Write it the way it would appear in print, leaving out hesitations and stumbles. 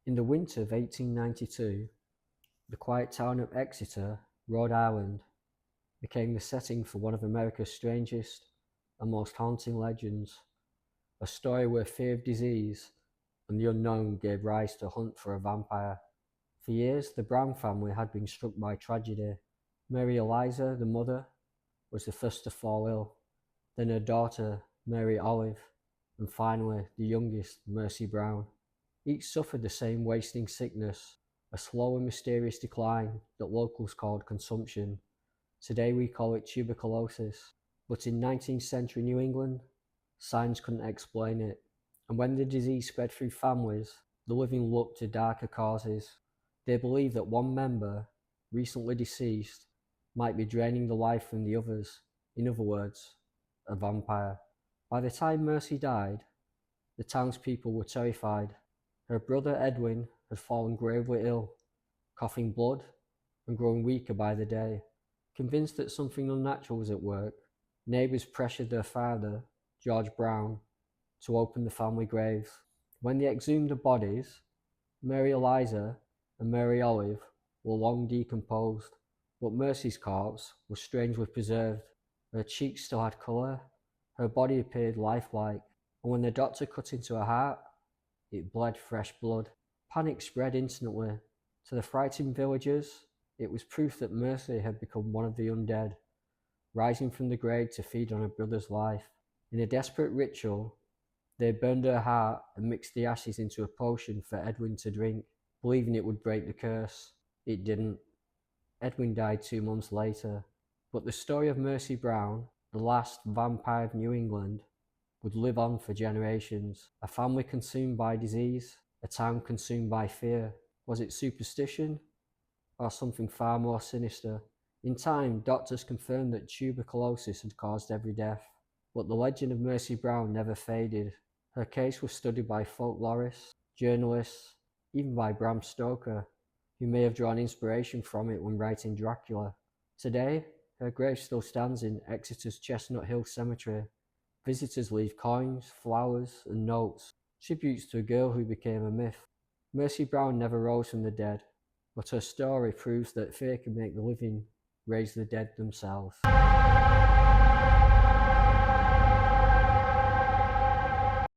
In the winter of 1892, the quiet town of Exeter, Rhode Island, became the setting for one of America's strangest and most haunting legends, a story where fear of disease and the unknown gave rise to a hunt for a vampire. For years, the Brown family had been struck by tragedy. Mary Eliza, the mother, was the first to fall ill, then her daughter, Mary Olive, and finally, the youngest, Mercy Brown. Each suffered the same wasting sickness, a slow and mysterious decline that locals called consumption. Today we call it tuberculosis, but in 19th century New England, science couldn't explain it, and when the disease spread through families, the living looked to darker causes. They believed that one member, recently deceased, might be draining the life from the others, in other words, a vampire. By the time Mercy died, the townspeople were terrified. Her brother Edwin had fallen gravely ill, coughing blood and growing weaker by the day. Convinced that something unnatural was at work, neighbours pressured their father, George Brown, to open the family graves. When they exhumed the bodies, Mary Eliza and Mary Olive were long decomposed, but Mercy's corpse was strangely preserved. Her cheeks still had colour, her body appeared lifelike, and when the doctor cut into her heart, it bled fresh blood. Panic spread instantly. To the frightened villagers, it was proof that Mercy had become one of the undead, rising from the grave to feed on her brother's life. In a desperate ritual, they burned her heart and mixed the ashes into a potion for Edwin to drink, believing it would break the curse. It didn't. Edwin died 2 months later, but the story of Mercy Brown, the last vampire of New England, would live on for generations. A family consumed by disease, a town consumed by fear. Was it superstition or something far more sinister? In time, doctors confirmed that tuberculosis had caused every death, but the legend of Mercy Brown never faded. Her case was studied by folklorists, journalists, even by Bram Stoker, who may have drawn inspiration from it when writing Dracula. Today, her grave still stands in Exeter's Chestnut Hill Cemetery. Visitors leave coins, flowers, and notes, tributes to a girl who became a myth. Mercy Brown never rose from the dead, but her story proves that fear can make the living raise the dead themselves.